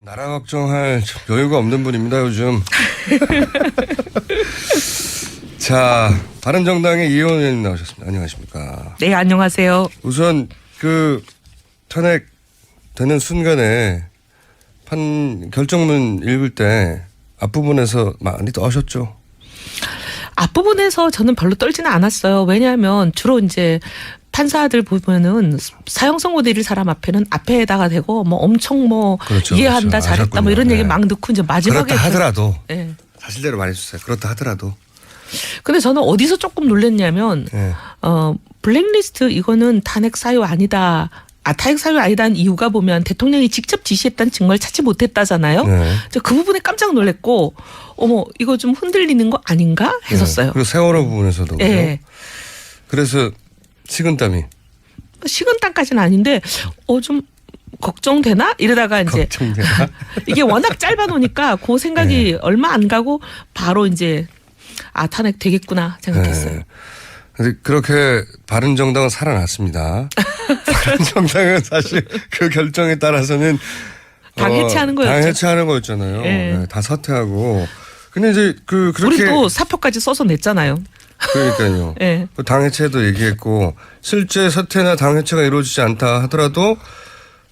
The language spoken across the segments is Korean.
나라 걱정할 여유가 없는 분입니다, 요즘. 자, 바른정당의 이혜원 의원님 나오셨습니다. 안녕하십니까. 네, 안녕하세요. 우선 탄핵 되는 순간에 결정문 읽을 때 앞부분에서 많이 떠셨죠? 앞부분에서 저는 별로 떨지는 않았어요. 왜냐하면 주로 이제 판사들 보면은 사형선고 내릴 사람 앞에는 앞에다가 대고 뭐 엄청 그렇죠, 이해한다, 그렇죠. 잘했다 뭐 이런 네. 얘기 막 넣고 이제 마지막에 그렇다 하더라도 네. 사실대로 말해주세요. 그렇다 하더라도. 근데 저는 어디서 조금 놀랐냐면 네. 블랙리스트 이거는 탄핵 사유 아니다. 탄핵 사유 아니다는 이유가 보면 대통령이 직접 지시했다는 증거를 찾지 못했다잖아요. 네. 그 부분에 깜짝 놀랐고 어머 이거 좀 흔들리는 거 아닌가 했었어요. 네. 그리고 세월호 부분에서도. 네. 그래서 식은땀이. 식은땀까지는 아닌데 좀 걱정되나 이러다가 이제 걱정되나? 이게 워낙 짧아 놓으니까 그 생각이 네. 얼마 안 가고 바로 이제 탄핵 되겠구나 생각했어요. 네. 근데 그렇게 바른정당은 살아났습니다. 바른정당은 사실 그 결정에 따라서는 당 해체하는 거였죠. 당 해체하는 거였잖아요. 네. 네, 다 사퇴하고. 근데 이제 그렇게 우리 또 사표까지 써서 냈잖아요. 그러니까요. 네. 당 해체도 얘기했고 실제 사퇴나 당 해체가 이루어지지 않다 하더라도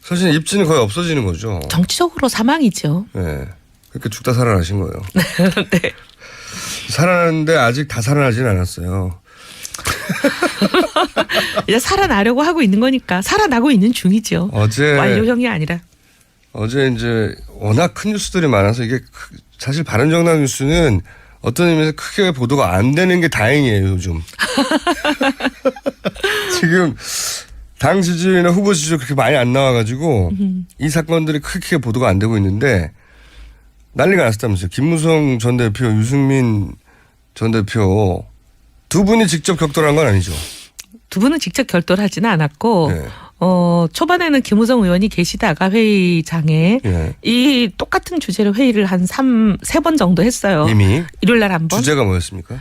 사실 입지는 거의 없어지는 거죠. 정치적으로 사망이죠. 네. 그렇게 죽다 살아나신 거예요. 네. 살아났는데 아직 다 살아나지는 않았어요. 이제 살아나려고 하고 있는 거니까 살아나고 있는 중이죠. 어제 완료형이 아니라. 어제 이제 워낙 큰 뉴스들이 많아서 이게 사실 바른정당 뉴스는 어떤 의미에서 크게 보도가 안 되는 게 다행이에요, 요즘. 지금 당 지지율이나 후보 지지율 그렇게 많이 안 나와가지고 이 사건들이 크게 보도가 안 되고 있는데 난리가 났었다면서요. 김무성 전 대표, 유승민 전 대표 두 분이 직접 격돌한 건 아니죠. 두 분은 직접 결돌하지는 않았고 네. 초반에는 김우성 의원이 계시다가 회의장에 네. 이 똑같은 주제로 회의를 한 3번 정도 했어요. 이미 일요일 날 한 번. 주제가 뭐였습니까?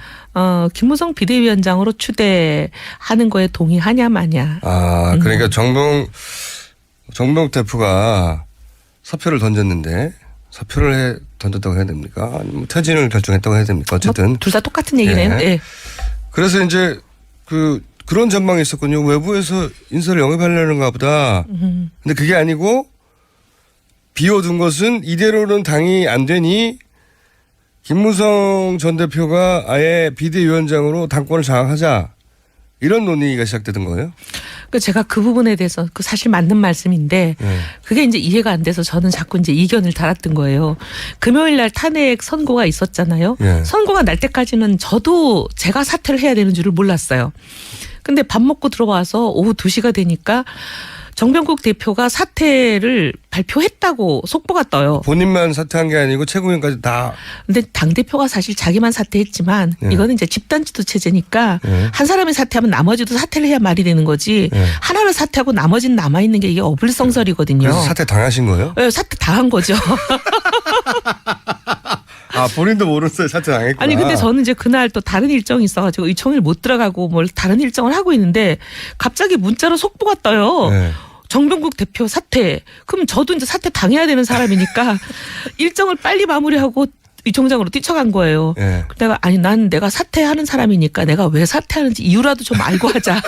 김무성 비대위원장으로 추대하는 거에 동의하냐 마냐. 그러니까 정병 대표가 사표를 던졌는데 사표를 던졌다고 해야 됩니까? 아니면 퇴진을 결정했다고 해야 됩니까? 어쨌든 둘 다 똑같은 얘기네요. 예. 예. 그래서 이제 그런 전망이 있었거든요. 외부에서 인사를 영입하려는가 보다. 근데 그게 아니고 비워둔 것은 이대로는 당이 안 되니 김무성 전 대표가 아예 비대위원장으로 당권을 장악하자. 이런 논의가 시작되던 거예요. 제가 그 부분에 대해서 사실 맞는 말씀인데 그게 이제 이해가 안 돼서 저는 자꾸 이제 이견을 달았던 거예요. 금요일 날 탄핵 선고가 있었잖아요. 예. 선고가 날 때까지는 저도 제가 사퇴를 해야 되는 줄을 몰랐어요. 근데 밥 먹고 들어와서 오후 2시가 되니까 정병국 대표가 사퇴를 발표했다고 속보가 떠요. 본인만 사퇴한 게 아니고 최고위원까지 다. 근데 당대표가 사실 자기만 사퇴했지만 이거는 이제 집단지도 체제니까 한 사람이 사퇴하면 나머지도 사퇴를 해야 말이 되는 거지 하나를 사퇴하고 나머지는 남아있는 게 이게 어불성설이거든요. 그래서 사퇴 당하신 거예요? 네, 사퇴 다 한 거죠. 본인도 모르는데 사퇴 당했구나. 아니 근데 저는 이제 그날 또 다른 일정이 있어가지고 의총일 못 들어가고 뭘 다른 일정을 하고 있는데 갑자기 문자로 속보가 떠요. 네. 정병국 대표 사퇴. 그럼 저도 이제 사퇴 당해야 되는 사람이니까 일정을 빨리 마무리하고 의총장으로 뛰쳐간 거예요. 네. 내가 난 내가 사퇴하는 사람이니까 내가 왜 사퇴하는지 이유라도 좀 알고 하자.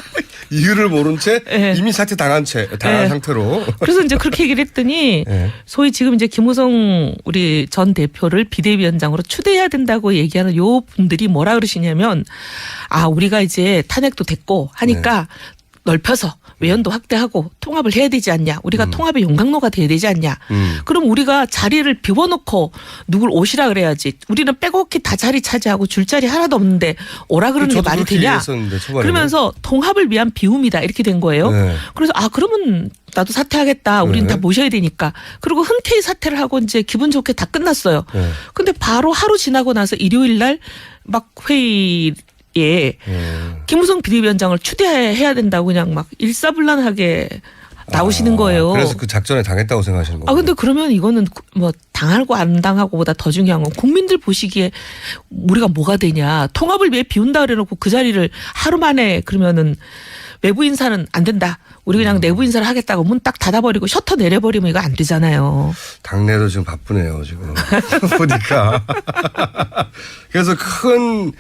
이유를 모른 채 네. 이미 사퇴 당한 네. 상태로. 그래서 이제 그렇게 얘기를 했더니 네. 소위 지금 이제 김무성 우리 전 대표를 비대위원장으로 추대해야 된다고 얘기하는 요 분들이 뭐라 그러시냐면 우리가 이제 탄핵도 됐고 하니까 넓혀서 외연도 확대하고 통합을 해야 되지 않냐. 우리가 통합의 용광로가 돼야 되지 않냐. 그럼 우리가 자리를 비워놓고 누굴 오시라 그래야지. 우리는 빼곡히 다 자리 차지하고 줄 자리 하나도 없는데 오라 그러는 게 말이 되냐. 그러면서 통합을 위한 비움이다. 이렇게 된 거예요. 네. 그래서 그러면 나도 사퇴하겠다. 우리는 다 모셔야 되니까. 그리고 흔쾌히 사퇴를 하고 이제 기분 좋게 다 끝났어요. 근데 바로 하루 지나고 나서 일요일 날 막 회의 김무성 비대위원장을 추대해야 된다고 그냥 막 일사불란하게 나오시는 거예요. 그래서 그 작전에 당했다고 생각하시는 거예요? 근데 그러면 이거는 뭐 당하고 안 당하고보다 더 중요한 건 국민들 보시기에 우리가 뭐가 되냐. 통합을 위해 비운다 그래놓고 그 자리를 하루 만에 그러면은 외부 인사는 안 된다. 우리 그냥 내부 인사를 하겠다고 문 딱 닫아버리고 셔터 내려버리면 이거 안 되잖아요. 당내도 지금 바쁘네요, 지금. 보니까. 그래서 큰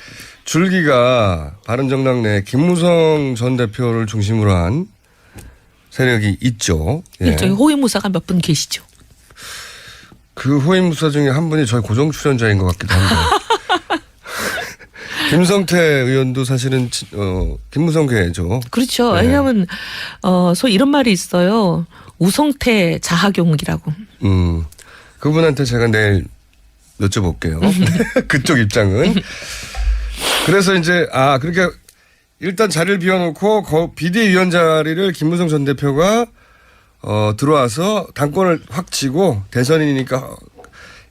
줄기가 바른정당 내 김무성 전 대표를 중심으로 한 세력이 있죠. 예. 일종의 호위무사가 몇 분 계시죠. 그 호위무사 중에 한 분이 저희 고정 출연자인 것 같기도 한데. 김성태 의원도 사실은 김무성계죠. 그렇죠. 네. 왜냐하면 소위 이런 말이 있어요. 우성태 자하경이라고. 그분한테 제가 내일 여쭤볼게요. 그쪽 입장은. 그래서 이제 그러니까 일단 자리를 비워놓고 비대위원 자리를 김무성 전 대표가 들어와서 당권을 확 쥐고 대선이니까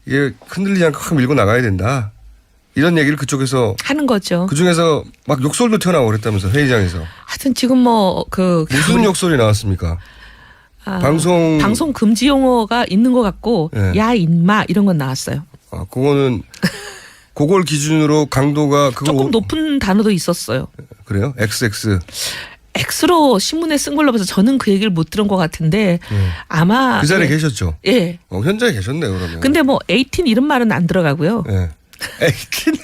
이게 흔들리지 않고 확 밀고 나가야 된다. 이런 얘기를 그쪽에서 하는 거죠. 그중에서 막 욕설도 튀어나오고 그랬다면서 회의장에서. 하여튼 지금 무슨 욕설이 나왔습니까? 방송 금지 용어가 있는 것 같고 네. 야 인마 이런 건 나왔어요. 그거는 그걸 기준으로 강도가 조금 높은 단어도 있었어요. 그래요? XX. X로 신문에 쓴 걸로 봐서 저는 그 얘기를 못 들은 것 같은데 아마 그 자리에 계셨죠? 예. 현장에 계셨네요, 그러면. 근데 18 이런 말은 안 들어가고요. 예. 18.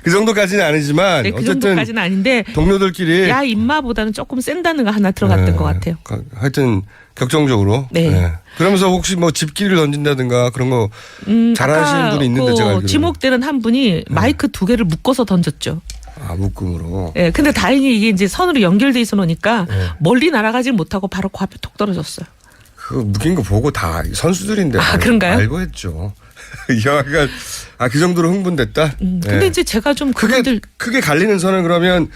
그 정도까지는 아니지만 네, 그 어쨌든 정도까지는 아닌데 동료들끼리 야 인마보다는 조금 센 단어가 하나 들어갔던 것 같아요. 하여튼 격정적으로. 네. 예. 그러면서 혹시 집기를 던진다든가 그런 거 잘하시는 분이 있는데 제가 알기로는. 지목되는 한 분이 마이크 2개를 묶어서 던졌죠. 묶음으로. 예. 근데 다행히 이게 이제 선으로 연결돼 있어 놓으니까 멀리 날아가질 못하고 바로 그 앞에 톡 떨어졌어요. 그 묶인 거 보고 다 선수들인데. 그런가요? 알고 했죠. 여하간 그 정도로 흥분됐다. 근데 이제 제가 좀 크게 갈리는 선은 그러면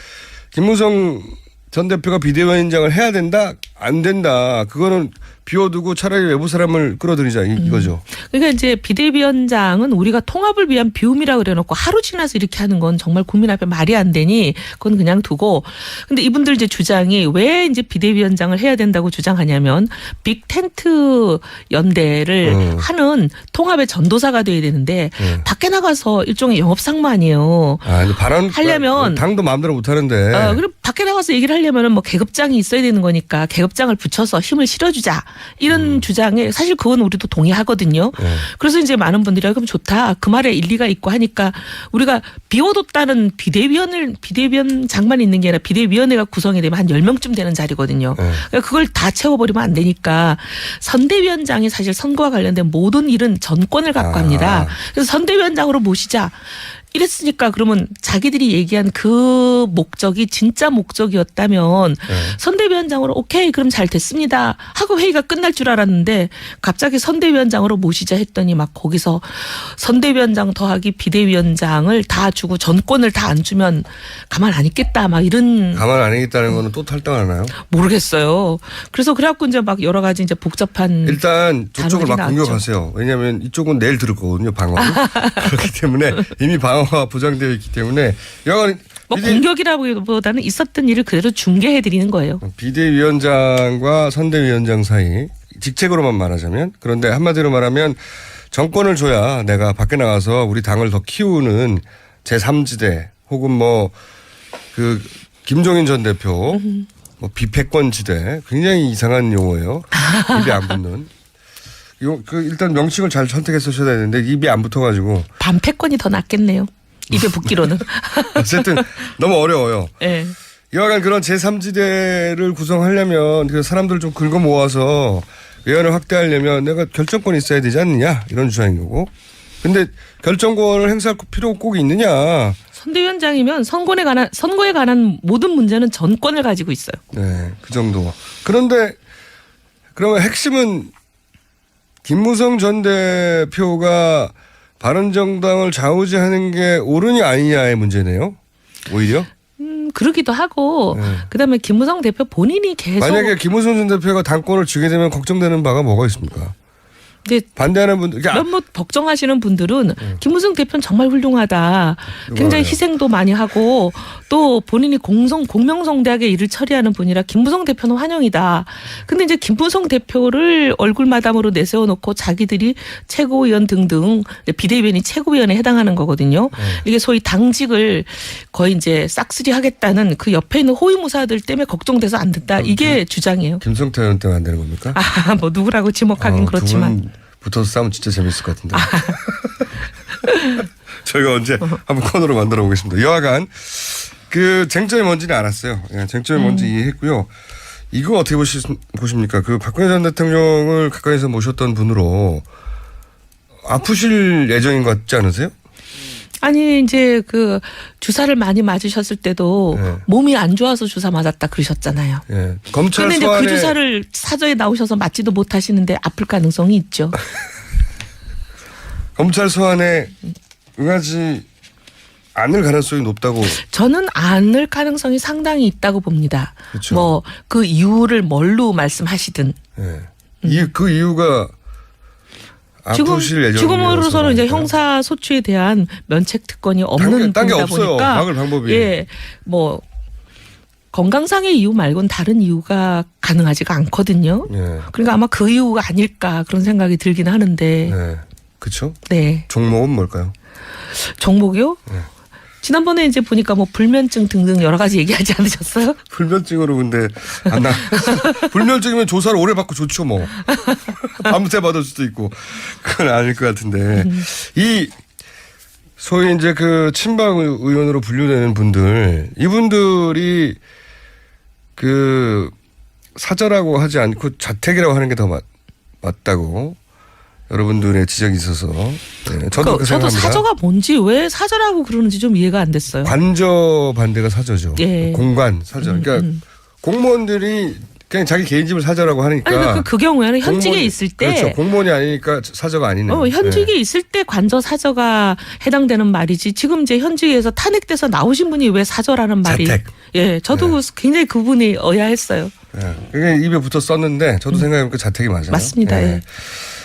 김무성 전 대표가 비대위원장을 해야 된다, 안 된다. 그거는 비워두고 차라리 외부 사람을 끌어들이자 이거죠. 그러니까 이제 비대위원장은 우리가 통합을 위한 비움이라 그래놓고 하루 지나서 이렇게 하는 건 정말 국민 앞에 말이 안 되니 그건 그냥 두고. 근데 이분들 이제 주장이 왜 이제 비대위원장을 해야 된다고 주장하냐면 빅텐트 연대를 하는 통합의 전도사가 돼야 되는데 밖에 나가서 일종의 영업상무 근데 발언 하려면 당도 마음대로 못 하는데. 그리고 밖에 나가서 얘기를 하려면은 계급장이 있어야 되는 거니까 계급장을 붙여서 힘을 실어주자. 이런 주장에 사실 그건 우리도 동의하거든요. 그래서 이제 많은 분들이 그럼 좋다. 그 말에 일리가 있고 하니까 우리가 비워뒀다는 비대위원장만 있는 게 아니라 비대위원회가 구성이 되면 한 10명쯤 되는 자리거든요. 그러니까 그걸 다 채워버리면 안 되니까 선대위원장이 사실 선거와 관련된 모든 일은 전권을 갖고 합니다. 그래서 선대위원장으로 모시자. 이랬으니까 그러면 자기들이 얘기한 그 목적이 진짜 목적이었다면 선대위원장으로 오케이 그럼 잘 됐습니다 하고 회의가 끝날 줄 알았는데 갑자기 선대위원장으로 모시자 했더니 막 거기서 선대위원장 더하기 비대위원장을 다 주고 전권을 다 안 주면 가만 안 있겠다 막 이런. 가만 안 있겠다는 거는 또 탈당하나요? 모르겠어요. 그래서 그래갖고 이제 막 여러 가지 이제 복잡한. 일단 저쪽을 막 나왔죠. 공격하세요. 왜냐하면 이쪽은 내일 들을 거거든요, 방어. 그렇기 때문에 이미 방어가 보장되어 있기 때문에 여간 공격이라기보다는 있었던 일을 그대로 중계해 드리는 거예요. 비대위원장과 선대위원장 사이 직책으로만 말하자면 그런데 한마디로 말하면 정권을 줘야 내가 밖에 나가서 우리 당을 더 키우는 제3지대 혹은 김종인 전 대표 비패권지대 굉장히 이상한 용어예요. 입에 안 붙는. 일단 명칭을 잘 선택해서 써야 되는데 입이 안 붙어가지고. 반패권이 더 낫겠네요. 입에 붙기로는. 어쨌든 너무 어려워요. 네. 여하간 그런 제3지대를 구성하려면 그 사람들 좀 긁어 모아서 외연을 확대하려면 내가 결정권이 있어야 되지 않느냐 이런 주장인 거고. 근데 결정권을 행사할 필요가 꼭 있느냐. 선대위원장이면 선거에 관한 모든 문제는 전권을 가지고 있어요. 네, 그 정도. 그런데 그러면 핵심은 김무성 전 대표가 바른정당을 좌우지하는 게 옳으냐 아니냐의 문제네요. 오히려. 그러기도 하고 그다음에 김무성 대표 본인이 계속. 만약에 김무성 전 대표가 당권을 쥐게 되면 걱정되는 바가 뭐가 있습니까? 근데 반대하는 분들, 그러니까 몇몇 걱정하시는 분들은 김무성 대표는 정말 훌륭하다. 굉장히 희생도 많이 하고 또 본인이 공명성대하게 일을 처리하는 분이라 김무성 대표는 환영이다. 근데 이제 김무성 대표를 얼굴마담으로 내세워놓고 자기들이 최고위원 등등 비대위원이 최고위원에 해당하는 거거든요. 이게 소위 당직을 거의 이제 싹쓸이 하겠다는 그 옆에 있는 호위무사들 때문에 걱정돼서 안 된다. 이게 주장이에요. 김성태 의원 때문에 안 되는 겁니까? 아, 뭐 누구라고 지목하긴 그렇지만. 두 분 붙어서 싸우면 진짜 재밌을 것 같은데. 저희가 언제 한번 코너로 만들어 보겠습니다. 여하간 그 쟁점이 뭔지는 알았어요. 예, 쟁점이 뭔지 이해했고요. 이거 어떻게 보십니까? 그 박근혜 전 대통령을 가까이서 모셨던 분으로 아프실 예정인 것 같지 않으세요? 아니 이제 그 주사를 많이 맞으셨을 때도 네. 몸이 안 좋아서 주사 맞았다 그러셨잖아요. 예. 검찰 그런데 이제 소환에 그 주사를 사저에 나오셔서 맞지도 못하시는데 아플 가능성이 있죠. 검찰 소환에 응하지 않을 가능성이 높다고. 저는 않을 가능성이 상당히 있다고 봅니다. 그렇죠. 뭐 그 이유를 뭘로 말씀하시든. 예. 그 이유가 아프실 예정이라서. 지금으로서는 이제 형사 소추에 대한 면책 특권이 없는 딴게 분이다 없어요. 보니까 막을 방법이. 예, 뭐 건강상의 이유 말고는 다른 이유가 가능하지가 않거든요. 예. 그러니까 아마 그 이유가 아닐까 그런 생각이 들긴 하는데. 네. 그렇죠. 네. 종목은 뭘까요? 종목이요? 네. 지난번에 이제 보니까 뭐 불면증 등등 여러 가지 얘기하지 않으셨어요? 불면증으로 근데 안 나. 불면증이면 조사를 오래 받고 좋죠 뭐. 밤새 받을 수도 있고 그건 아닐 것 같은데 이 소위 이제 그 친박 의원으로 분류되는 분들 이분들이 그 사저라고 하지 않고 자택이라고 하는 게 더 맞다고. 여러분들의 지적이 있어서 네, 저도 그 저도 생각합니다. 사저가 뭔지 왜 사저라고 그러는지 좀 이해가 안 됐어요. 관저 반대가 사저죠. 예. 공관 사저. 그러니까 공무원들이 그냥 자기 개인 집을 사저라고 하니까. 아니 그 경우에는 현직에 있을 때. 그렇죠. 공무원이 아니니까 사저가 아니네. 현직에 있을 때 관저 사저가 해당되는 말이지. 지금 이제 현직에서 탄핵돼서 나오신 분이 왜 사저라는 말이. 자택. 예, 저도 굉장히 그분이 의아했어요. 예. 그게 입에 붙어 썼는데 저도 생각해보니까 자택이 맞아요. 맞습니다. 예.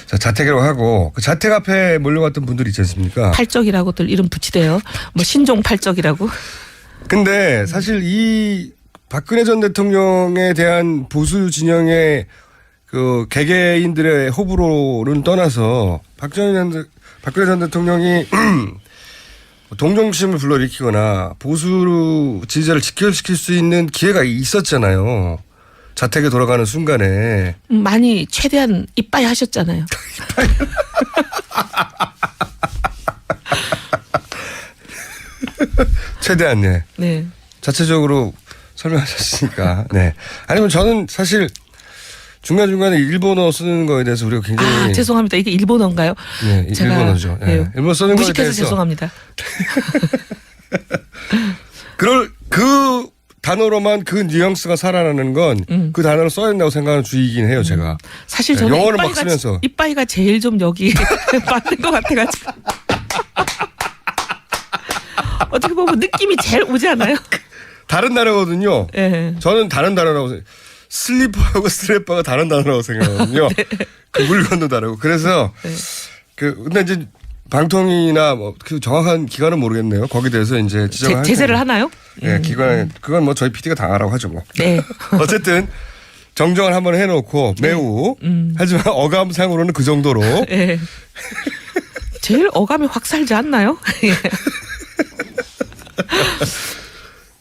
자, 자택이라고 하고 그 자택 앞에 몰려갔던 분들이 있지 않습니까? 팔적이라고들 이름 붙이대요. 뭐 신종 팔적이라고. 근데 사실 이 박근혜 전 대통령에 대한 보수 진영의 그 개개인들의 호불호는 떠나서 박근혜 전 대통령이 동정심을 불러일으키거나 보수 지지자를 직결시킬 수 있는 기회가 있었잖아요. 자택에 돌아가는 순간에. 많이 최대한 이빠이 하셨잖아요. 최대한 네. 네. 자체적으로 설명하셨으니까. 네. 아니면 저는 사실 중간중간에 일본어 쓰는 거에 대해서 우리가 굉장히. 죄송합니다. 이게 일본어인가요? 네, 제가 일본어죠. 네. 일본어 쓰는 거에 무식해서 대해서. 죄송합니다. 그 단어로만 그 뉘앙스가 살아나는 건 그 단어를 써야 된다고 생각하는 주의이긴 해요, 제가. 사실 네, 저는 영어를 막 쓰면서. 이빠이가 제일 좀 여기 맞는 것 같아가지고. 어떻게 보면 느낌이 제일 오지 않아요? 다른 단어거든요. 네. 저는 다른 단어라고 생각해요. 슬리퍼하고 스트레퍼가 다른 단어라고 생각하거든요. 네. 그 물건도 다르고. 그래서 근데 이제 방통이나 뭐 그 정확한 기관은 모르겠네요. 거기에 대해서 이제 지적을 제재를 하나요? 네, 기관 그건 뭐 저희 PD가 당하라고 하죠 뭐. 네. 어쨌든 정정을 한번 해놓고 매우 하지만 어감상으로는 그 정도로. 네. 제일 어감이 확 살지 않나요?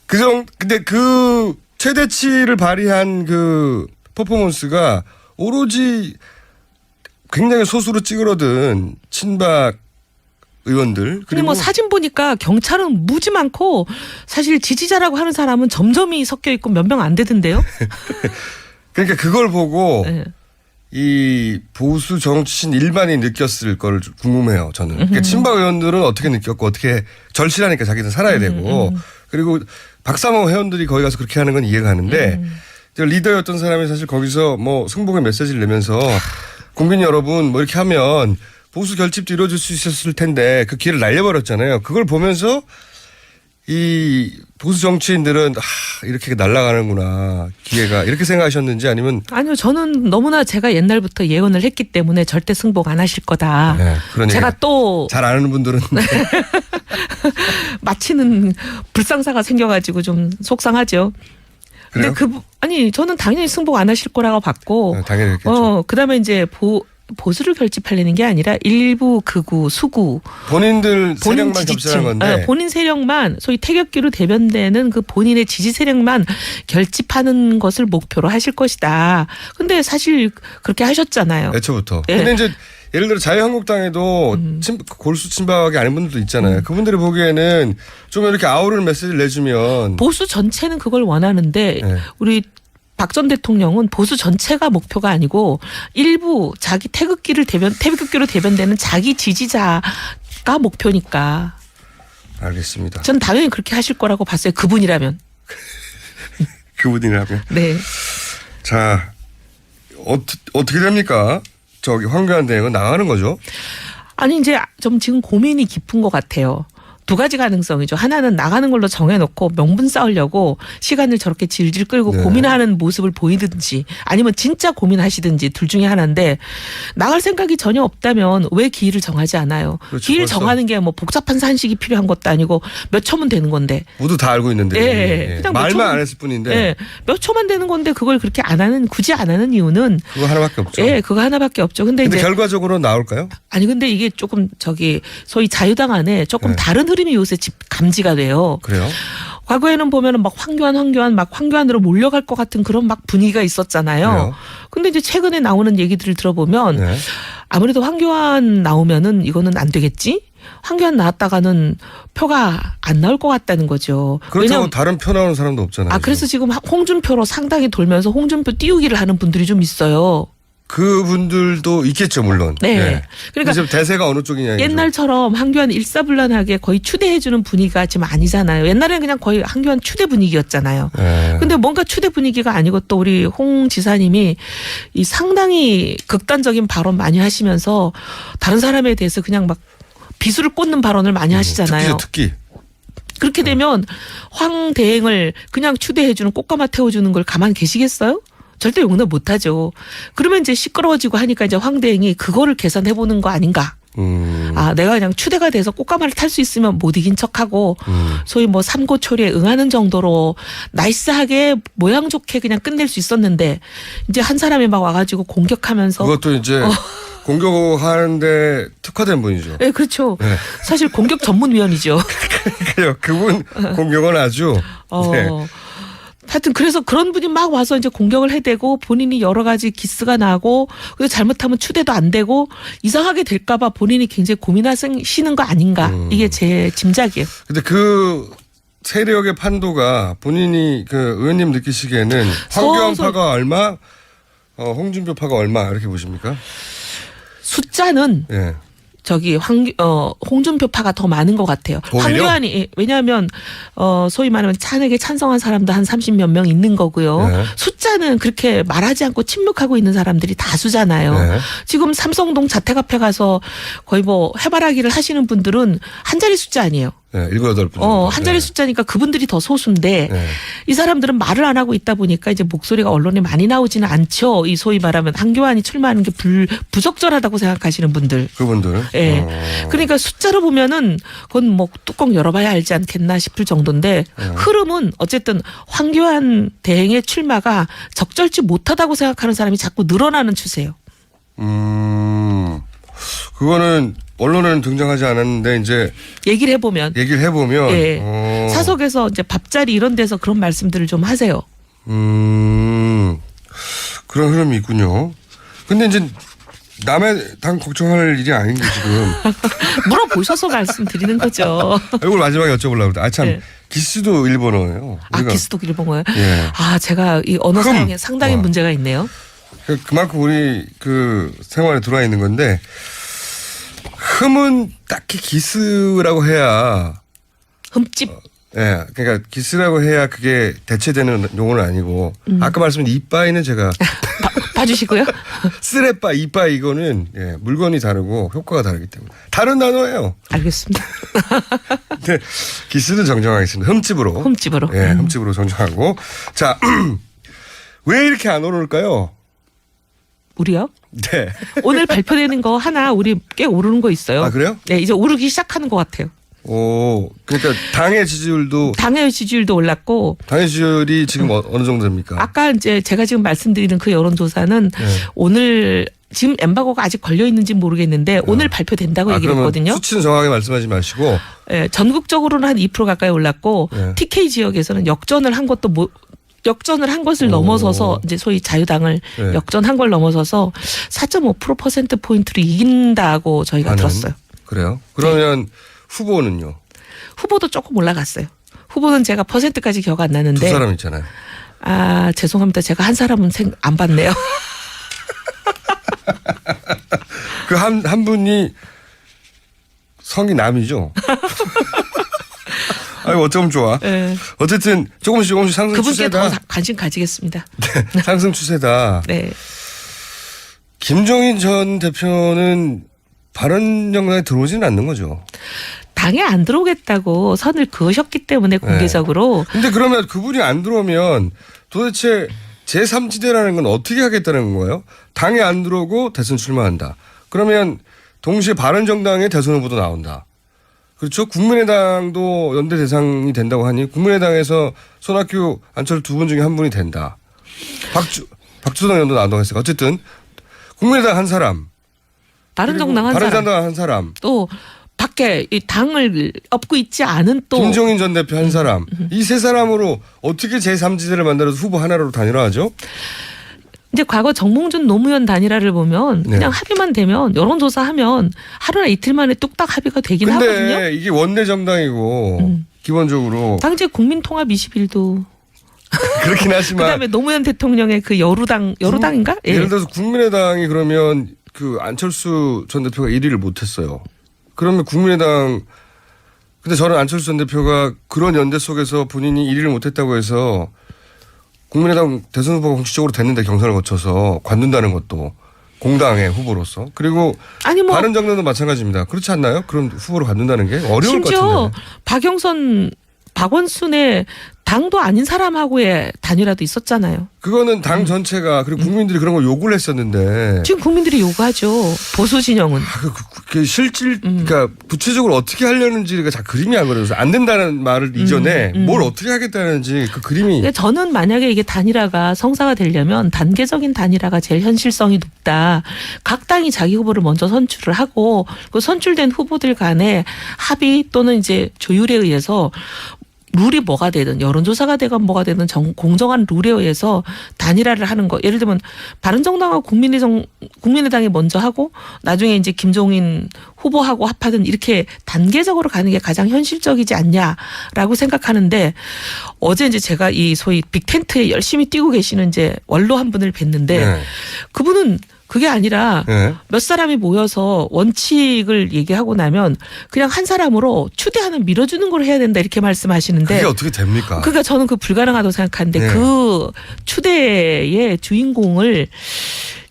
근데 그 최대치를 발휘한 그 퍼포먼스가 오로지 굉장히 소수로 찌그러든 친박 의원들. 그리고 뭐 사진 보니까 경찰은 무지 많고 사실 지지자라고 하는 사람은 점점이 섞여 있고 몇 명 안 되던데요. 그러니까 그걸 보고 네. 이 보수 정치인 일반이 느꼈을 걸 궁금해요. 저는. 그러니까 친박 의원들은 어떻게 느꼈고 어떻게 절실하니까 자기는 살아야 되고 그리고 박사모 회원들이 거기 가서 그렇게 하는 건 이해가 가는데 리더였던 사람이 사실 거기서 뭐 승복의 메시지를 내면서 국민 여러분 뭐 이렇게 하면 보수 결집도 이루어질 수 있었을 텐데 그 기회를 날려버렸잖아요. 그걸 보면서 이 보수 정치인들은 이렇게 날아가는구나 기회가 이렇게 생각하셨는지 아니면 아니요, 저는 너무나 제가 옛날부터 예언을 했기 때문에 절대 승복 안 하실 거다. 네, 그런 제가 또 잘 아는 분들은 마치는 불상사가 생겨가지고 좀 속상하죠. 그래요? 근데 아니 저는 당연히 승복 안 하실 거라고 봤고, 당연히 그렇겠죠. 그다음에 이제 보수를 결집하려는 게 아니라 일부 극우, 수구 본인들 세력만 지지층, 겹치는 건데 본인 세력만 소위 태극기로 대변되는 그 본인의 지지 세력만 결집하는 것을 목표로 하실 것이다. 근데 사실 그렇게 하셨잖아요. 애초부터. 예. 근데 이제 예를 들어 자유한국당에도 골수 친박이 아닌 분들도 있잖아요. 그분들이 보기에는 좀 이렇게 아우르는 메시지를 내주면 보수 전체는 그걸 원하는데 네. 우리 박 전 대통령은 보수 전체가 목표가 아니고 일부 자기 태극기로 대변되는 자기 지지자가 목표니까. 알겠습니다. 전 당연히 그렇게 하실 거라고 봤어요. 그분이라면. 그분이라면. 네. 자, 어떻게 됩니까? 저기 황교안 대행은 나가는 거죠? 아니 이제 좀 지금 고민이 깊은 것 같아요. 두 가지 가능성이죠. 하나는 나가는 걸로 정해놓고 명분 쌓으려고 시간을 저렇게 질질 끌고 네. 고민하는 모습을 보이든지 아니면 진짜 고민하시든지 둘 중에 하나인데 나갈 생각이 전혀 없다면 왜 기일을 정하지 않아요. 그렇죠, 기일 벌써. 정하는 게 뭐 복잡한 산식이 필요한 것도 아니고 몇 초면 되는 건데. 모두 다 알고 있는데 예, 그냥 몇 말만 초만- 안 했을 뿐인데 예, 몇 초만 되는 건데 그걸 그렇게 굳이 안 하는 이유는 그거 하나밖에 없죠. 예, 그거 하나밖에 없죠. 근데 근데 이제 결과적으로 나올까요? 아니 근데 이게 조금 소위 자유당 안에 조금 네. 다른 흐름이 요새 감지가 돼요. 그래요? 과거에는 보면은 막 황교안으로 몰려갈 것 같은 그런 막 분위기가 있었잖아요. 그래요? 근데 이제 최근에 나오는 얘기들을 들어보면 네. 아무래도 황교안 나오면은 이거는 안 되겠지? 황교안 나왔다가는 표가 안 나올 것 같다는 거죠. 그렇다고 왜냐면 다른 표 나오는 사람도 없잖아요. 그래서 지금 홍준표로 상당히 돌면서 홍준표 띄우기를 하는 분들이 좀 있어요. 그분들도 있겠죠, 물론. 네. 예. 그러니까 지금 대세가 어느 쪽이냐. 이거죠. 옛날처럼 한교안 일사불란하게 거의 추대해주는 분위기가 지금 아니잖아요. 옛날에는 그냥 거의 한교안 추대 분위기였잖아요. 예. 근데 뭔가 추대 분위기가 아니고 또 우리 홍 지사님이 이 상당히 극단적인 발언 많이 하시면서 다른 사람에 대해서 그냥 막 비수를 꽂는 발언을 많이 하시잖아요. 특기. 그렇게 되면 황 대행을 그냥 추대해주는 꽃가마 태워주는 걸 가만 계시겠어요? 절대 용납 못하죠. 그러면 이제 시끄러워지고 하니까 이제 황 대행이 그거를 계산해보는 거 아닌가. 내가 그냥 추대가 돼서 꽃가마를 탈 수 있으면 못 이긴 척하고 소위 뭐 삼고초리에 응하는 정도로 나이스하게 모양 좋게 그냥 끝낼 수 있었는데 이제 한 사람이 막 와가지고 공격하면서 그것도 이제 공격하는데 특화된 분이죠. 네, 그렇죠. 네. 사실 공격 전문위원이죠. 그래요. 그분 공격은 아주. 네. 하여튼 그래서 그런 분이 막 와서 이제 공격을 해대고 본인이 여러 가지 기스가 나고 그리고 잘못하면 추대도 안 되고 이상하게 될까봐 본인이 굉장히 고민하시는 거 아닌가. 이게 제 짐작이에요. 근데 그 세력의 판도가 본인이 그 의원님 느끼시기에는 황교안파가 얼마, 홍준표파가 얼마 이렇게 보십니까? 숫자는 예. 홍준표파가 더 많은 것 같아요. 오히려? 황교안이, 왜냐하면, 소위 말하면 찬에게 찬성한 사람도 한 30몇 명 있는 거고요. 네. 숫자는 그렇게 말하지 않고 침묵하고 있는 사람들이 다수잖아요. 네. 지금 삼성동 자택 앞에 가서 거의 뭐 해바라기를 하시는 분들은 한 자리 숫자 아니에요. 네, 7, 8분 정도. 한 자리 숫자니까 그분들이 더 소수인데 네. 이 사람들은 말을 안 하고 있다 보니까 이제 목소리가 언론에 많이 나오지는 않죠. 이 소위 말하면 한교안이 출마하는 게 부적절하다고 생각하시는 분들. 그분들. 예. 그러니까 숫자로 보면은 그건 뭐 뚜껑 열어봐야 알지 않겠나 싶을 정도인데 흐름은 어쨌든 황교안 대행의 출마가 적절치 못하다고 생각하는 사람이 자꾸 늘어나는 추세예요. 그거는 언론에는 등장하지 않았는데 이제 얘기를 해보면. 예. 사석에서 이제 밥자리 이런 데서 그런 말씀들을 좀 하세요. 그런 흐름이 있군요. 근데 이제 남의 당 걱정할 일이 아닌 게 지금. 물어보셔서 말씀드리는 거죠. 이걸 마지막에 여쭤보려고 그러다. 참 네. 기스도 일본어예요. 기스도 일본어요? 예. 제가 이 언어 사용에 상당히 문제가 있네요. 그만큼 우리 그 생활에 들어와 있는 건데 흠은 딱히 기스라고 해야 흠집. 예, 그러니까 기스라고 해야 그게 대체되는 용어는 아니고 아까 말씀드린 이빠이는 제가 봐주시고요. 쓰레빠, 이빠이 이거는 예, 물건이 다르고 효과가 다르기 때문에 다른 단어예요. 알겠습니다. 네, 기스는 정정하겠습니다. 흠집으로. 흠집으로. 예, 흠집으로 정정하고. 자, 왜 이렇게 안 오를까요? 우리요? 네. 오늘 발표되는 거 하나 우리 꽤 오르는 거 있어요. 아, 그래요? 네, 이제 오르기 시작하는 것 같아요. 오, 그러니까 당의 지지율도. 당의 지지율도 올랐고. 당의 지지율이 지금 어느 정도 됩니까? 아까 이제 제가 지금 말씀드리는 그 여론조사는 네. 오늘 지금 엠바고가 아직 걸려 있는지 모르겠는데 오늘 발표된다고 얘기를 그러면 했거든요. 수치는 정확하게 말씀하지 마시고. 예, 전국적으로는 한 2% 가까이 올랐고 네. TK 지역에서는 역전을 한 것을 넘어서서 이제 소위 자유당을 네. 역전한 걸 넘어서서 4.5% 포인트로 이긴다고 저희가 들었어요. 그래요? 그러면 후보는요? 후보도 조금 올라갔어요. 후보는 제가 퍼센트까지 기억 안 나는데. 두 사람 있잖아요. 아, 죄송합니다. 제가 한 사람은 안 봤네요. 그 한 분이 성이 남이죠? 아유, 어쩌면 좋아. 네. 어쨌든 조금씩 상승 그분께 추세다. 더 관심 가지겠습니다. 네, 상승 추세다. 네. 김종인 전 대표는 바른정당에 들어오지는 않는 거죠. 당에 안 들어오겠다고 선을 그으셨기 때문에 공개적으로. 근데 그러면 그분이 안 들어오면 도대체 제3지대라는 건 어떻게 하겠다는 거예요? 당에 안 들어오고 대선 출마한다. 그러면 동시에 바른정당의 대선 후보도 나온다. 그렇죠? 국민의당도 연대 대상이 된다고 하니 국민의당에서 손학규, 안철수 두 분 중에 한 분이 된다. 박주성 의원도 나온다고 했어요. 어쨌든 국민의당 한 사람. 바른정당 한 사람. 바른정당 한 사람. 또 밖에 이 당을 엎고 있지 않은 또. 김종인 전 대표 한 사람. 이 세 사람으로 어떻게 제3지대를 만들어서 후보 하나로 단일화하죠? 이제 과거 정몽준 노무현 단일화를 보면 네. 그냥 합의만 되면 여론조사하면 하루나 이틀 만에 뚝딱 합의가 되긴 근데 하거든요. 이게 원내 정당이고 기본적으로 당시 국민통합 21도. 그렇긴 하지만 그다음에 노무현 대통령의 그 여루당인가? 예. 예를 들어서 국민의당이 그러면 그 안철수 전 대표가 1위를 못했어요. 그러면 국민의당 근데 저는 안철수 전 대표가 그런 연대 속에서 본인이 1위를 못했다고 해서 국민의당 대선 후보가 공식적으로 됐는데 경선을 거쳐서 관둔다는 것도 공당의 후보로서 그리고 아니 뭐 바른정당도 마찬가지입니다. 그렇지 않나요? 그럼 후보로 관둔다는 게 어려울 것 심지어 같은데. 박영선, 박원순의 당도 아닌 사람하고의 단일화도 있었잖아요. 그거는 당 전체가 그리고 국민들이 그런 걸 요구를 했었는데 지금 국민들이 요구하죠. 보수 진영은. 그 실질 그러니까 구체적으로 어떻게 하려는지가 잘 그림이 안 그려서 안 된다는 말을 이전에 뭘 어떻게 하겠다는지 그 그림이 근데 저는 만약에 이게 단일화가 성사가 되려면 단계적인 단일화가 제일 현실성이 높다. 각 당이 자기 후보를 먼저 선출을 하고 그 선출된 후보들 간의 합의 또는 이제 조율에 의해서 룰이 뭐가 되든 여론조사가 되건 뭐가 되든 공정한 룰에 의해서 단일화를 하는 거. 예를 들면 바른정당하고 국민의당이 먼저 하고 나중에 이제 김종인 후보하고 합하든 이렇게 단계적으로 가는 게 가장 현실적이지 않냐라고 생각하는데 어제 이제 제가 이 소위 빅텐트에 열심히 뛰고 계시는 이제 원로 한 분을 뵀는데 네. 그분은 그게 아니라 네. 몇 사람이 모여서 원칙을 얘기하고 나면 그냥 한 사람으로 추대하는 밀어주는 걸 해야 된다 이렇게 말씀하시는데 그게 어떻게 됩니까? 그러니까 저는 그 불가능하다고 생각하는데 네. 그 추대의 주인공을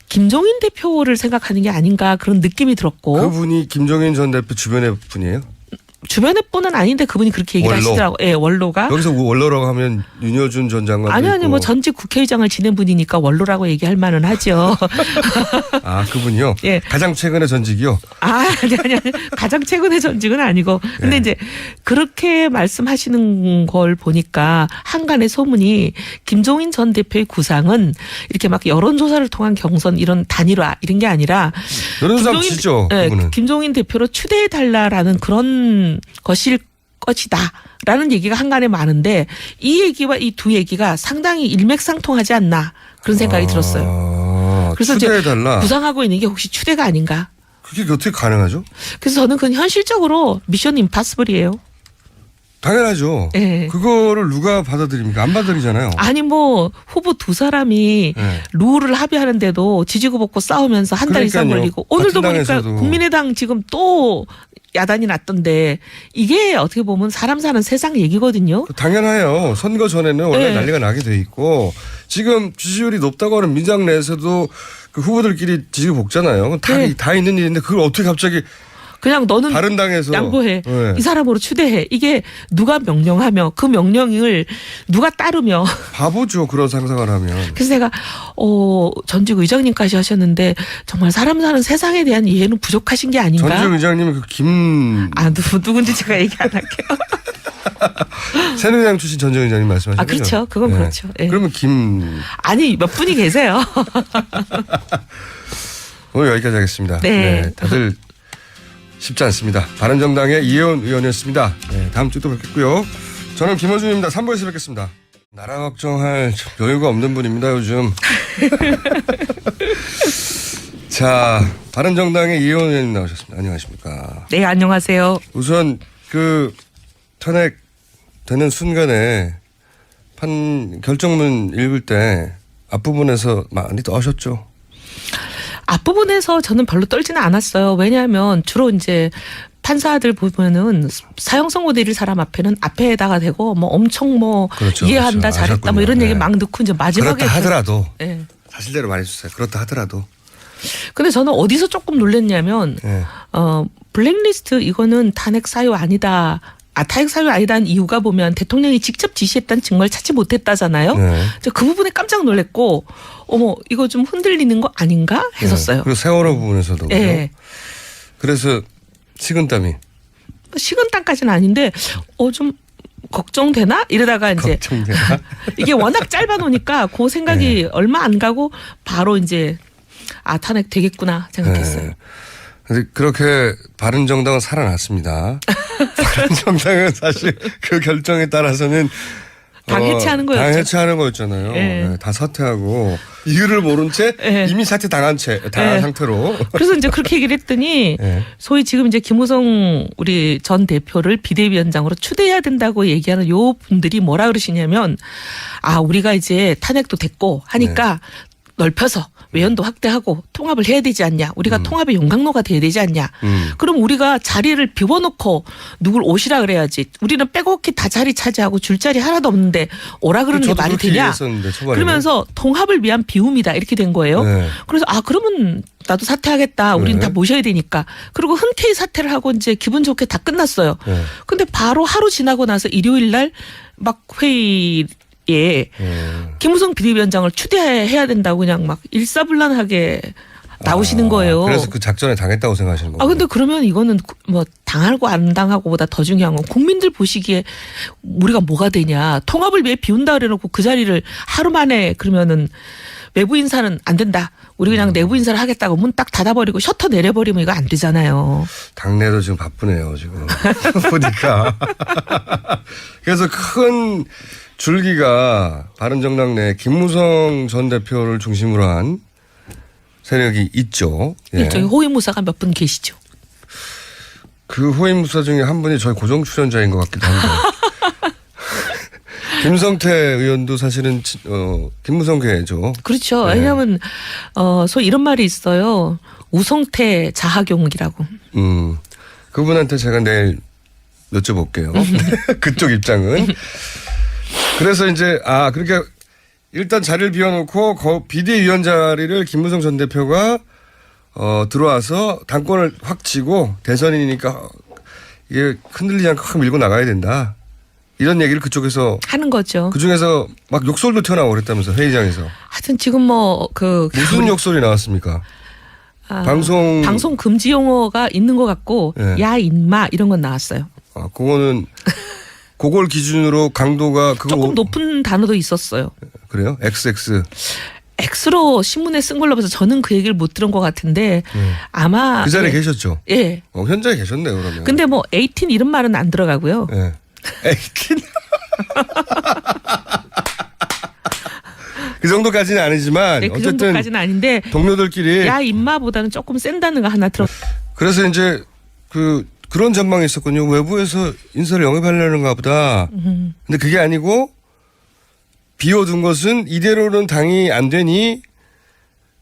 김종인 대표를 생각하는 게 아닌가 그런 느낌이 들었고 그분이 김종인 전 대표 주변의 분이에요? 주변의 분은 아닌데 그분이 그렇게 얘기를 원로. 하시더라고요. 예, 원로가. 여기서 원로라고 하면 윤여준 전 장관도 아니 있고. 뭐 전직 국회의장을 지낸 분이니까 원로라고 얘기할 만은 하죠. 아 그분이요? 예. 가장 최근의 전직이요? 아니. 가장 최근의 전직은 아니고. 근데 네. 이제 그렇게 말씀하시는 걸 보니까 한간의 소문이 김종인 전 대표의 구상은 이렇게 막 여론조사를 통한 경선 이런 단일화 이런 게 아니라 여론조사 치죠. 네, 그분은. 김종인 대표로 추대해달라라는 그런 것일 것이다라는 얘기가 한간에 많은데 이 얘기와 이 두 얘기가 상당히 일맥상통하지 않나 그런 생각이 들었어요. 그래서 이제 추대해달라. 구상하고 있는 게 혹시 추대가 아닌가. 그게 어떻게 가능하죠? 그래서 저는 그건 현실적으로 미션 임파서블이에요. 당연하죠. 네. 그거를 누가 받아들입니까? 안 받아들이잖아요. 아니 뭐 후보 두 사람이 네. 룰을 합의하는데도 지지고 볶고 싸우면서 한 달 이상 그러니까요. 걸리고 오늘도 같은 보니까 당에서도. 국민의당 지금 또 야단이 났던데 이게 어떻게 보면 사람 사는 세상 얘기거든요. 당연해요. 선거 전에는 원래 네. 난리가 나게 돼 있고 지금 지지율이 높다고 하는 민주당 내에서도 그 후보들끼리 지지고 볶잖아요. 네. 다 있는 일인데 그걸 어떻게 갑자기 그냥 너는 바른당에서 양보해. 네. 이 사람으로 추대해. 이게 누가 명령하며 그 명령을 누가 따르며. 바보죠. 그런 상상을 하면. 그래서 내가 전직 의장님까지 하셨는데 정말 사람 사는 세상에 대한 이해는 부족하신 게 아닌가? 전직 의장님은 누군지 제가 얘기 안 할게요. 새누리당 출신 전직 의장님 말씀하시는 거죠? 그렇죠. 그건 그렇죠. 예. 그러면 아니 몇 분이 계세요. 오늘 여기까지 하겠습니다. 네. 다들 쉽지 않습니다. 바른정당의 이혜원 의원이었습니다. 네, 다음 주에 또 뵙겠고요. 저는 김어준입니다. 3부에서 뵙겠습니다. 나라 걱정할 여유가 없는 분입니다. 요즘. 자, 바른정당의 이혜원 의원님 나오셨습니다. 안녕하십니까. 네, 안녕하세요. 우선 탄핵 되는 순간에 결정문 읽을 때 앞부분에서 많이 떠셨죠. 앞부분에서 저는 별로 떨지는 않았어요. 왜냐하면 주로 이제 판사들 보면은 사형선 고대릴 사람 앞에는 앞에다가 대고 뭐 엄청 그렇죠, 이해한다, 그렇죠. 잘했다 뭐 이런 아셨군요. 얘기 네. 막 넣고 이제 마지막에 그렇다 하더라도 네. 사실대로 말해주세요. 그렇다 하더라도. 근데 저는 어디서 조금 놀랐냐면 네. 블랙리스트 이거는 탄핵 사유 아니다. 탄핵 사유 아니다는 이유가 보면 대통령이 직접 지시했다는 증거를 찾지 못했다잖아요. 네. 그 부분에 깜짝 놀랐고 이거 좀 흔들리는 거 아닌가 했었어요. 네. 그리고 세월호 부분에서도. 네. 그래서 식은땀이. 식은땀까지는 아닌데 좀 걱정되나? 이러다가 이제 걱정되나? 이게 워낙 짧아 놓으니까 그 생각이 네. 얼마 안 가고 바로 이제 탄핵 되겠구나 생각했어요. 네. 근데 그렇게 바른정당은 살아났습니다. 바른정당은 사실 그 결정에 따라서는 당 해체하는 거였죠. 당 해체하는 거였잖아요. 네. 네, 다 사퇴하고 이유를 모른 채 네. 이미 사퇴 당한 네. 상태로. 그래서 이제 그렇게 얘기를 했더니 네. 소위 지금 이제 김무성 우리 전 대표를 비대위원장으로 추대해야 된다고 얘기하는 요 분들이 뭐라 그러시냐면 우리가 이제 탄핵도 됐고 하니까 넓혀서 외연도 확대하고 통합을 해야 되지 않냐. 우리가 통합의 용광로가 돼야 되지 않냐. 그럼 우리가 자리를 비워놓고 누굴 오시라 그래야지. 우리는 빼곡히 다 자리 차지하고 줄 자리 하나도 없는데 오라 그러는 게 말이 되냐. 그러면서 통합을 위한 비움이다. 이렇게 된 거예요. 네. 그래서 그러면 나도 사퇴하겠다. 우리는 네. 다 모셔야 되니까. 그리고 흔쾌히 사퇴를 하고 이제 기분 좋게 다 끝났어요. 네. 근데 바로 하루 지나고 나서 일요일 날 막 회의 김무성 비대위원장을 추대해야 된다고 그냥 막 일사불란하게 나오시는 거예요. 그래서 그 작전에 당했다고 생각하시는 거예요. 근데 그러면 이거는 뭐 당하고 안 당하고보다 더 중요한 건 국민들 보시기에 우리가 뭐가 되냐. 통합을 왜 비운다 그래놓고 그 자리를 하루 만에 그러면은 외부 인사는 안 된다. 우리 그냥 내부 인사를 하겠다고 문 딱 닫아버리고 셔터 내려버리면 이거 안 되잖아요. 당내도 지금 바쁘네요, 지금. 보니까. 그래서 큰 줄기가 바른정당 내 김무성 전 대표를 중심으로 한 세력이 있죠. 예. 일종의 호위무사가 몇 분 계시죠. 그 호위무사 중에 한 분이 저희 고정 출연자인 것 같기도 한데. 김성태 의원도 사실은 김무성계죠. 그렇죠. 네. 왜냐하면 소위 이런 말이 있어요. 우성태 자하경이라고. 그분한테 제가 내일 여쭤볼게요. 그쪽 입장은. 그래서 이제 그러니까 일단 자리를 비워놓고 비대위원 자리를 김무성 전 대표가 들어와서 당권을 확 쥐고 대선이니까 이게 흔들리지 않고 확 밀고 나가야 된다. 이런 얘기를 그쪽에서 하는 거죠. 그중에서 막 욕설도 튀어나오고 그랬다면서 회의장에서. 하여튼 지금 무슨 욕설이 나왔습니까? 방송 금지 용어가 있는 것 같고 네. 야 인마 이런 건 나왔어요. 그거는 그걸 기준으로 강도가 조금 높은 단어도 있었어요. 그래요? XX. X로 신문에 쓴 걸로 봐서 저는 그 얘기를 못 들은 것 같은데 아마 그 자리에 계셨죠? 예. 현장에 계셨네요, 그러면. 근데 18 이런 말은 안 들어가고요. 예. 18. 그 정도까지는 아니지만 네, 그 어쨌든 정도까지는 아닌데 동료들끼리 야 인마보다는 조금 센 단어가 하나 들어. 그래서 이제 그런 전망이 있었군요. 외부에서 인사를 영입하려는가 보다. 근데 그게 아니고 비워둔 것은 이대로는 당이 안 되니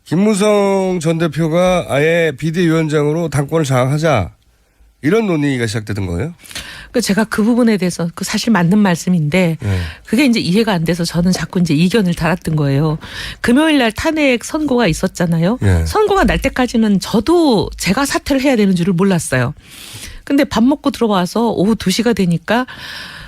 김무성 전 대표가 아예 비대위원장으로 당권을 장악하자. 이런 논의가 시작되던 거예요? 그 제가 그 부분에 대해서 그 사실 맞는 말씀인데 네. 그게 이제 이해가 안 돼서 저는 자꾸 이제 이견을 달았던 거예요. 금요일 날 탄핵 선고가 있었잖아요. 네. 선고가 날 때까지는 저도 제가 사퇴를 해야 되는 줄을 몰랐어요. 근데 밥 먹고 들어와서 오후 2시가 되니까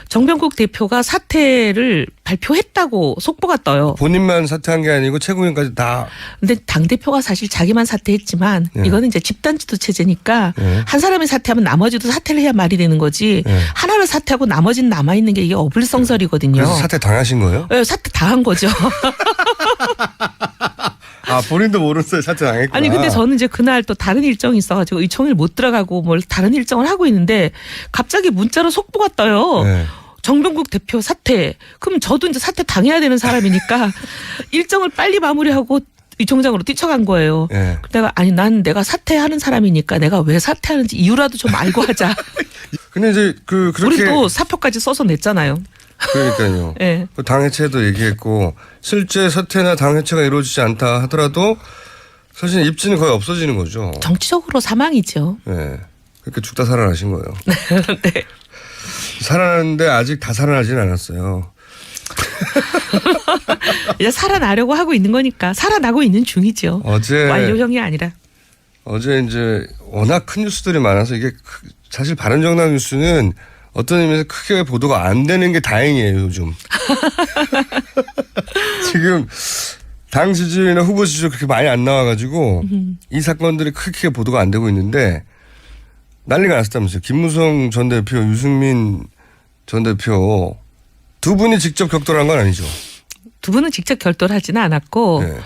정병국 대표가 사퇴를 발표했다고 속보가 떠요. 본인만 사퇴한 게 아니고 최고위원까지 다. 근데 당대표가 사실 자기만 사퇴했지만 네. 이거는 이제 집단지도 체제니까 네. 한 사람이 사퇴하면 나머지도 사퇴를 해야 말이 되는 거지 네. 하나를 사퇴하고 나머지는 남아있는 게 이게 어불성설이거든요. 그래서 사퇴 당하신 거예요? 네, 사퇴 당한 거죠. 아, 본인도 모르는데 사퇴 당했구나. 아니 근데 저는 이제 그날 또 다른 일정이 있어가지고 의총일 못 들어가고 뭘 다른 일정을 하고 있는데 갑자기 문자로 속보가 떠요. 네. 정병국 대표 사퇴. 그럼 저도 이제 사퇴 당해야 되는 사람이니까 일정을 빨리 마무리하고 의총장으로 뛰쳐간 거예요. 네. 내가 아니 난 내가 사퇴하는 사람이니까 내가 왜 사퇴하는지 이유라도 좀 알고 하자. 근데 이제 그렇게. 우리도 사표까지 써서 냈잖아요. 그러니까요. 예. 그 당해체도 얘기했고 실제 사퇴나 당해체가 이루어지지 않다 하더라도 사실 입지는 거의 없어지는 거죠. 정치적으로 사망이죠. 네. 그렇게 죽다 살아나신 거예요. 네. 살아났는데 아직 다 살아나진 않았어요. 이제 살아나려고 하고 있는 거니까 살아나고 있는 중이죠. 어제 완료형이 아니라. 이제 워낙 큰 뉴스들이 많아서 이게 사실 바른정당 뉴스는 어떤 의미에서 크게 보도가 안 되는 게 다행이에요, 요즘. 지금 당 지지율이나 후보 지지율 그렇게 많이 안 나와가지고 이 사건들이 크게 보도가 안 되고 있는데 난리가 났었다면서요. 김무성 전 대표, 유승민 전 대표 두 분이 직접 격돌한 건 아니죠. 두 분은 직접 결돌하지는 않았고 네.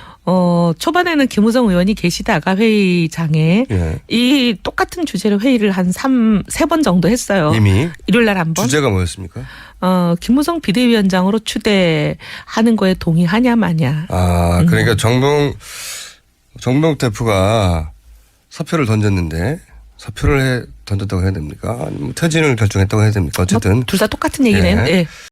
초반에는 김우성 의원이 계시다가 회의장에 예. 이 똑같은 주제로 회의를 한 3번 정도 했어요. 이미 일요일 날 한 번. 주제가 뭐였습니까? 김무성 비대위원장으로 추대하는 거에 동의하냐 마냐. 아, 그러니까 정병 대표가 사표를 던졌는데 사표를 던졌다고 해야 됩니까? 아니면 퇴진을 결정했다고 해야 됩니까? 어쨌든 둘 다 똑같은 얘기네요. 예. 예.